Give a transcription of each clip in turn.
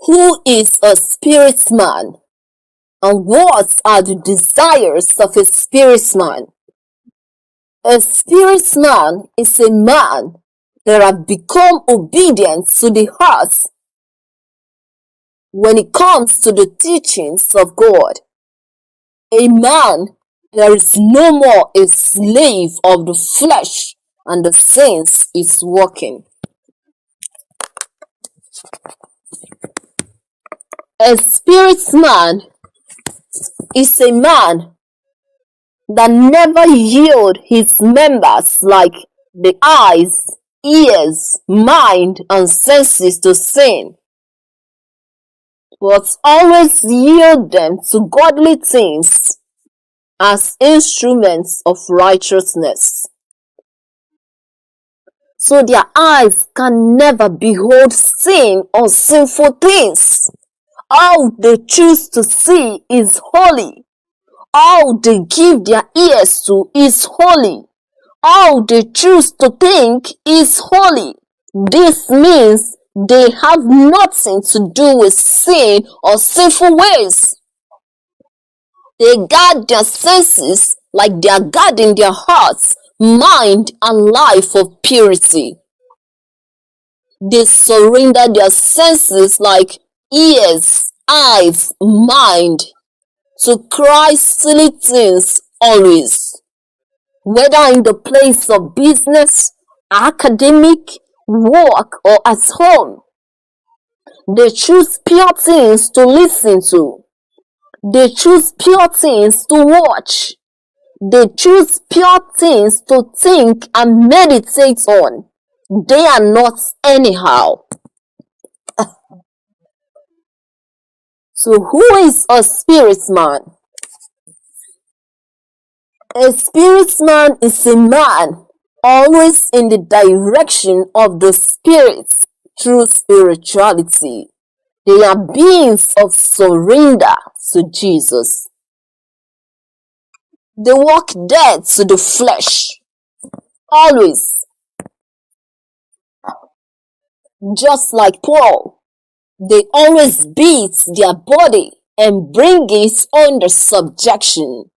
Who is a spirit man, and what are the desires of a spirit man? A spirit man is a man that has become obedient to the heart when it comes to the teachings of God. A man that is no more a slave of the flesh and the sins is working. A spirit man is a man that never yield his members like the eyes, ears, mind, and senses to sin, but always yield them to godly things as instruments of righteousness. So their eyes can never behold sin or sinful things. All they choose to see is holy. All they give their ears to is holy. All they choose to think is holy. This means they have nothing to do with sin or sinful ways. They guard their senses like they are guarding their hearts, mind, and life of purity. They surrender their senses like ears, eyes, mind to Christly things always, whether in the place of business, academic, work, or at home. They choose pure things to listen to. They choose pure things to watch. They choose pure things to think and meditate on. They are not anyhow. So who is a spirit man? A spirit man is a man always in the direction of the spirit through spirituality. They are beings of surrender to Jesus. They walk dead to the flesh, always. Just like Paul, they always beat their body and bring it under subjection.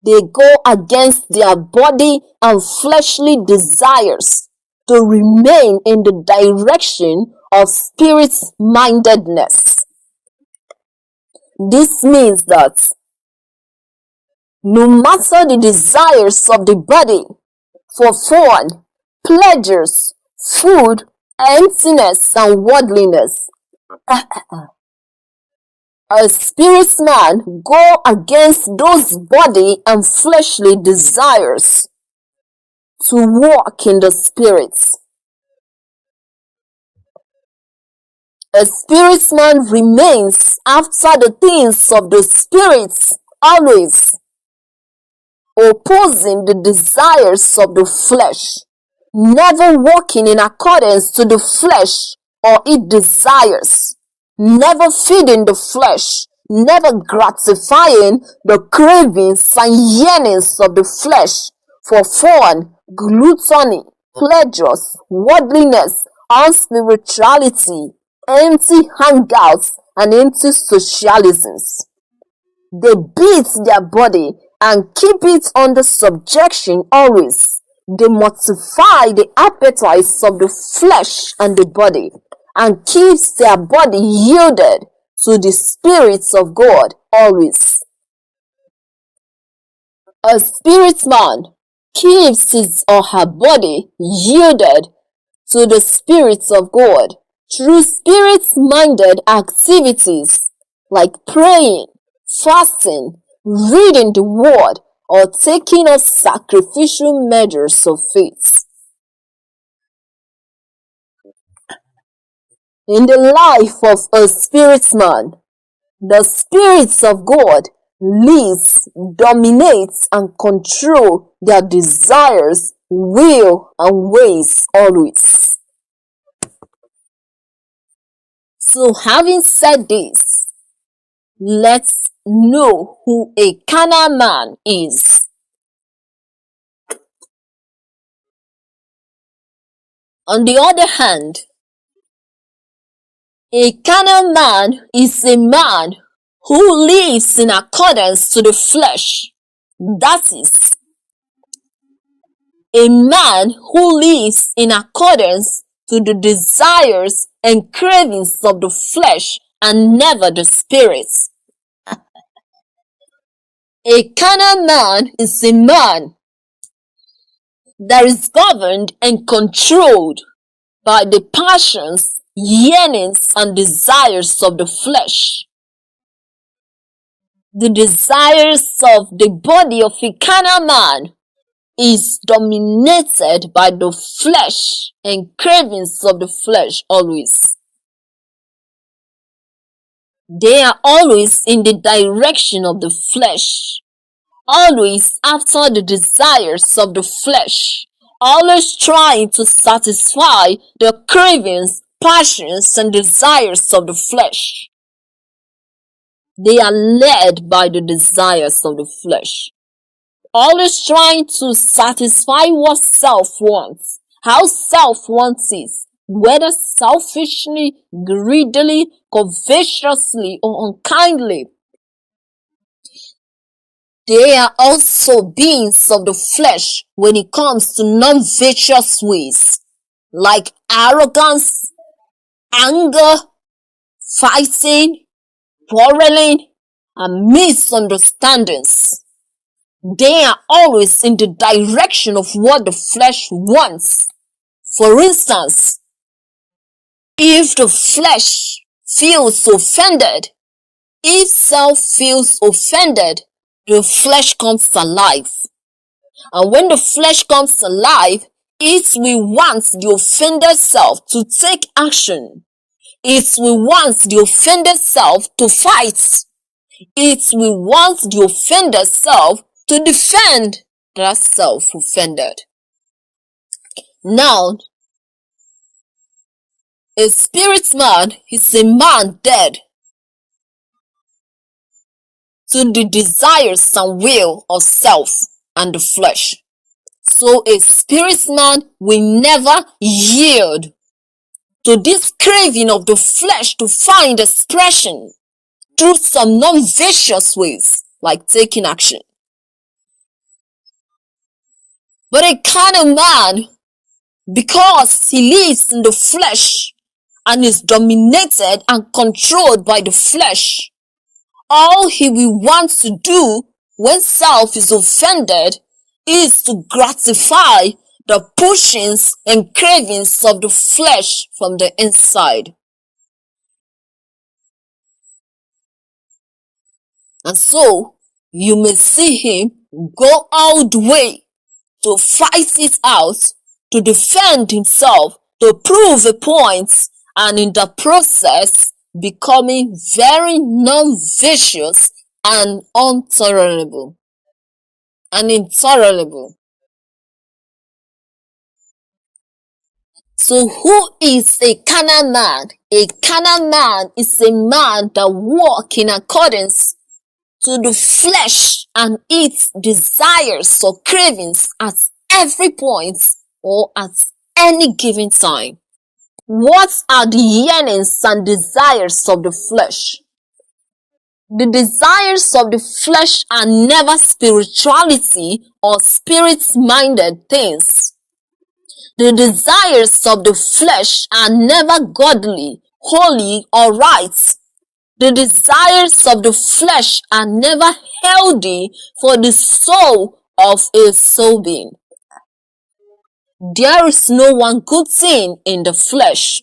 They go against their body and fleshly desires to remain in the direction of spirit-mindedness. This means that no matter the desires of the body for fun, pleasures, food, emptiness, and worldliness, a spirit man go against those body and fleshly desires to walk in the spirit. A spirit man remains after the things of the spirit, always opposing the desires of the flesh, never walking in accordance to the flesh or its desires, never feeding the flesh, never gratifying the cravings and yearnings of the flesh for fun, gluttony, pleasures, worldliness, unspirituality, empty hangouts, and empty socialisms. They beat their body and keep it under subjection always. They mortify the appetites of the flesh and the body, and keeps their body yielded to the spirits of God always. A spirit man keeps his or her body yielded to the spirits of God through spirit-minded activities like praying, fasting, reading the word, or taking of sacrificial measures of faith. In the life of a spirit man, the spirits of God leads, dominates, and control their desires, will, and ways always. So having said this, let's know who a canal man is. On the other hand, A carnal man is a man who lives in accordance to the flesh. That is, a man who lives in accordance to the desires and cravings of the flesh and never the spirit. A carnal man is a man that is governed and controlled by the passions, yearnings, and desires of the flesh. The desires of the body of a carnal man is dominated by the flesh and cravings of the flesh always. They are always in the direction of the flesh, always after the desires of the flesh, always trying to satisfy the cravings, passions, and desires of the flesh. They are led by the desires of the flesh, always trying to satisfy what self wants, how self wants it, whether selfishly, greedily, covetously, or unkindly. They are also beings of the flesh when it comes to non-virtuous ways, like arrogance, anger, fighting, quarreling, and misunderstandings. They are always in the direction of what the flesh wants. For instance, if the flesh feels offended, if self feels offended, the flesh comes alive. And when the flesh comes alive, it will want the offended self to take action. It will want the offended self to fight. It will want the offended self to defend that self offended. Now, a spirit man is a man dead to the desires and will of self and the flesh. So a spirit man will never yield to this craving of the flesh to find expression through some non-vicious ways, like taking action. But a carnal man, because he lives in the flesh and is dominated and controlled by the flesh, all he will want to do when self is offended is to gratify the pushings and cravings of the flesh from the inside. And so, you may see him go all the way to fight it out, to defend himself, to prove a point, and in the process, becoming very non-vicious and intolerable. So who is a carnal man? A carnal man is a man that walks in accordance to the flesh and its desires or cravings at every point or at any given time. What are the yearnings and desires of the flesh? The desires of the flesh are never spirituality or spirit-minded things. The desires of the flesh are never godly, holy, or right. The desires of the flesh are never healthy for the soul of a soul being. There is no one good thing in the flesh.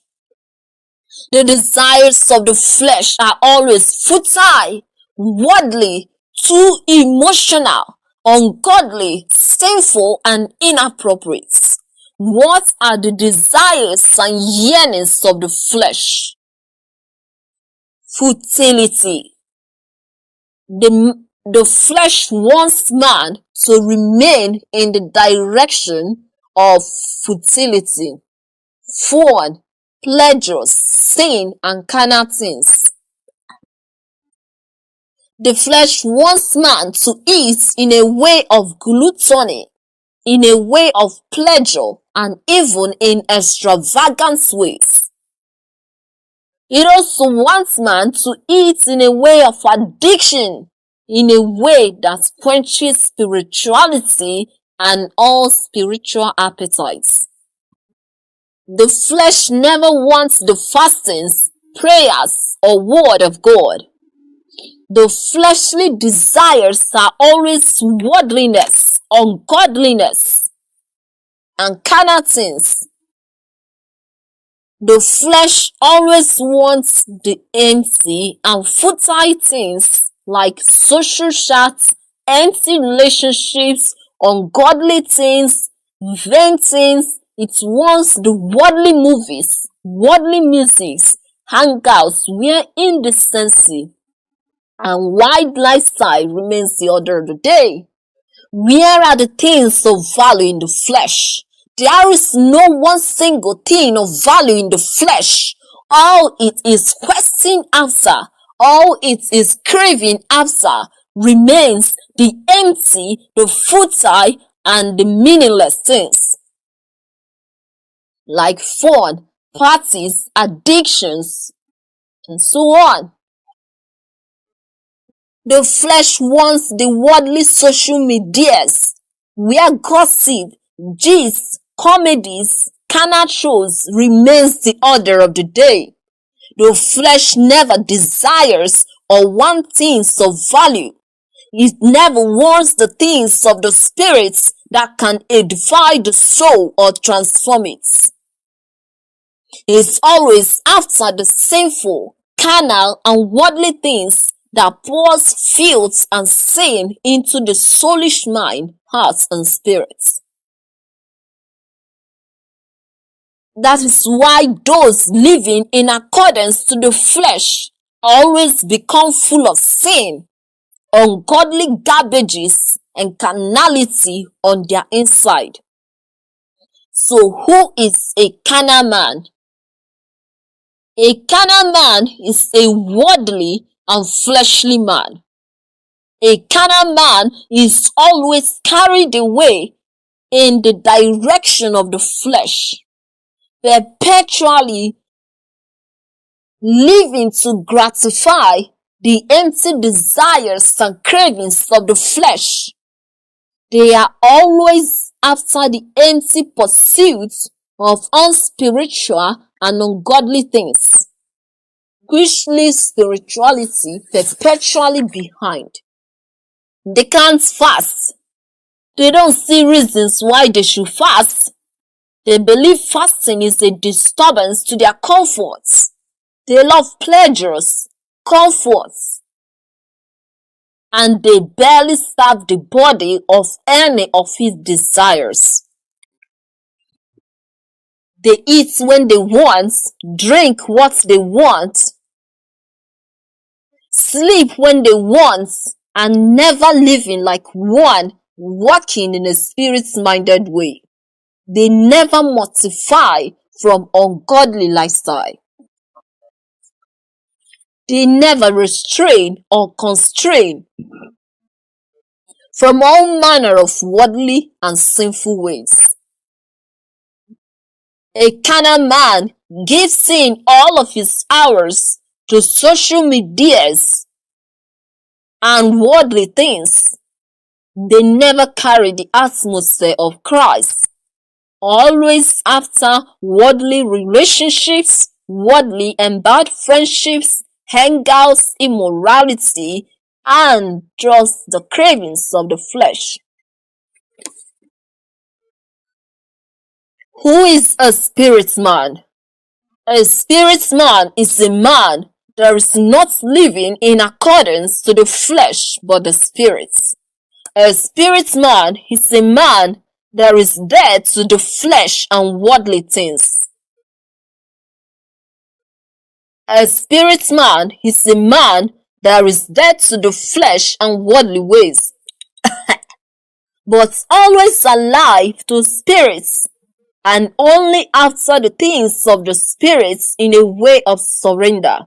The desires of the flesh are always futile, worldly, too emotional, ungodly, sinful, and inappropriate. What are the desires and yearnings of the flesh? Futility. The flesh wants man to remain in the direction of futility, fun, pleasures, sin, and carnal things. The flesh wants man to eat in a way of gluttony, in a way of pleasure, and even in extravagant ways. It also wants man to eat in a way of addiction, in a way that quenches spirituality and all spiritual appetites. The flesh never wants the fastings, prayers, or word of God. The fleshly desires are always worldliness, ungodliness, and carnal things. The flesh always wants the empty and futile things like social chats, empty relationships, ungodly things, vain things. It wants the worldly movies, worldly musics, hangouts where indecency and wild lifestyle remains the order of the day. Where are the things of value in the flesh? There is no one single thing of value in the flesh. All it is questing after, all it is craving after remains the empty, the futile, and the meaningless things. Like fun, parties, addictions, and so on. The flesh wants the worldly social medias where gossip, gist, comedies, carnal shows remains the order of the day. The flesh never desires or wants things of value. It never wants the things of the spirits that can edify the soul or transform it. It's always after the sinful, carnal, and worldly things that pours filth and sin into the soulish mind, heart, and spirit. That is why those living in accordance to the flesh always become full of sin, ungodly garbages, and carnality on their inside. So who is a carnal man? A carnal man is a worldly and fleshly man. A carnal man is always carried away in the direction of the flesh, perpetually living to gratify the empty desires and cravings of the flesh. They are always after the empty pursuits of unspiritual and ungodly things, which leaves spirituality perpetually behind. They can't fast. They don't see reasons why they should fast. They believe fasting is a disturbance to their comforts. They love pleasures, comforts, and they barely serve the body of any of his desires. They eat when they want, drink what they want, sleep when they want, and never living like one working in a spirit-minded way. They never mortify from ungodly lifestyle. They never restrain or constrain from all manner of worldly and sinful ways. A carnal man gives in all of his hours to social medias and worldly things. They never carry the atmosphere of Christ. Always after worldly relationships, worldly and bad friendships, hangouts, immorality, and just the cravings of the flesh. Who is a spirit man? A spirit man is a man that is not living in accordance to the flesh but the spirit. A spirit man is a man that is dead to the flesh and worldly things. A spirit man is a man that is dead to the flesh and worldly ways, but always alive to spirits, and only after the things of the spirits in a way of surrender.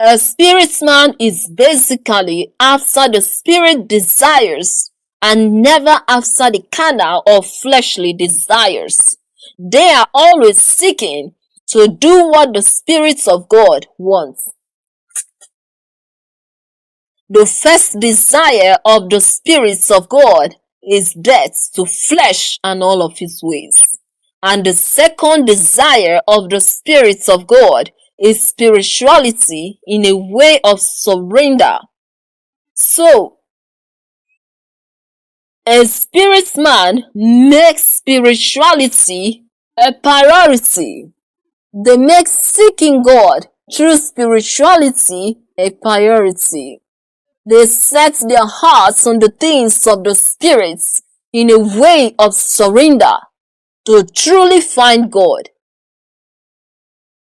A spirit man is basically after the spirit desires and never after the carnal or fleshly desires. They are always seeking to do what the Spirit of God wants. The first desire of the Spirit of God is death to flesh and all of its ways. And the second desire of the Spirit of God is spirituality in a way of surrender. So, a spirit man makes spirituality a priority. They make seeking God through spirituality a priority. They set their hearts on the things of the Spirit in a way of surrender to truly find God.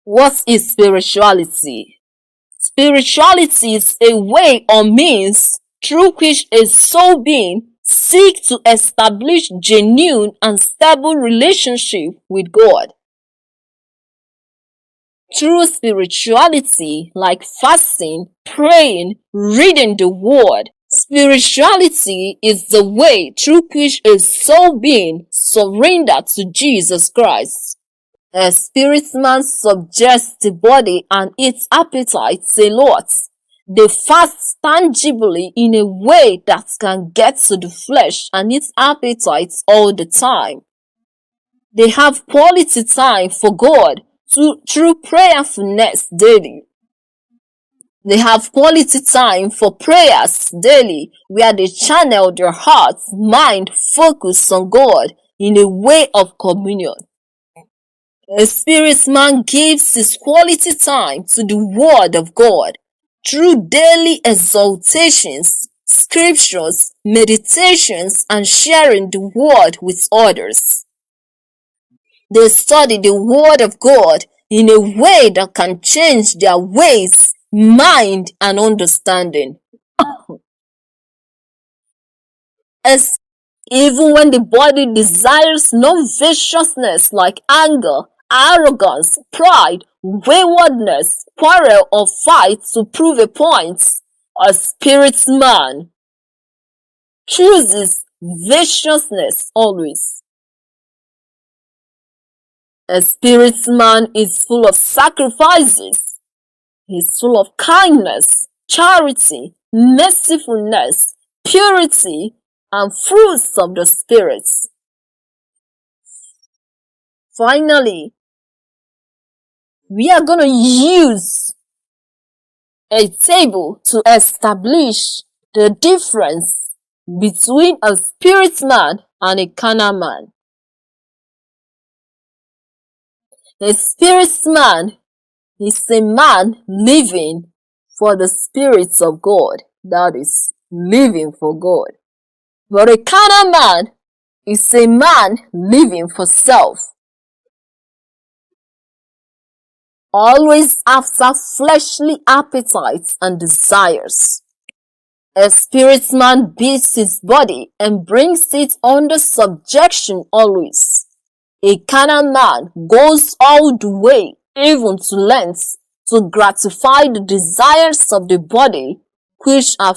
What is spirituality? Spirituality is a way or means through which a soul being seeks to establish genuine and stable relationship with God. Through spirituality, like fasting, praying, reading the Word, spirituality is the way through which a soul being surrenders to Jesus Christ. A spirit man subjects the body and its appetites a lot. They fast tangibly in a way that can get to the flesh and its appetites all the time. They have quality time for God through prayerfulness daily. They have quality time for prayers daily where they channel their hearts, mind, focus on God in a way of communion. A spirit man gives his quality time to the Word of God through daily exaltations, scriptures, meditations, and sharing the Word with others. They study the Word of God in a way that can change their ways, mind, and understanding. As even when the body desires non-viciousness like anger, arrogance, pride, waywardness, quarrel, or fight to prove a point, a spirit man chooses viciousness always. A spirit man is full of sacrifices. He's full of kindness, charity, mercifulness, purity, and fruits of the Spirit. Finally, we are going to use a table to establish the difference between a spirit man and a carnal man. A spirit man is a man living for the spirits of God, that is, living for God. But a carnal man is a man living for self, always after fleshly appetites and desires. A spirit man beats his body and brings it under subjection always. A carnal man goes all the way, even to lengths, to gratify the desires of the body, which are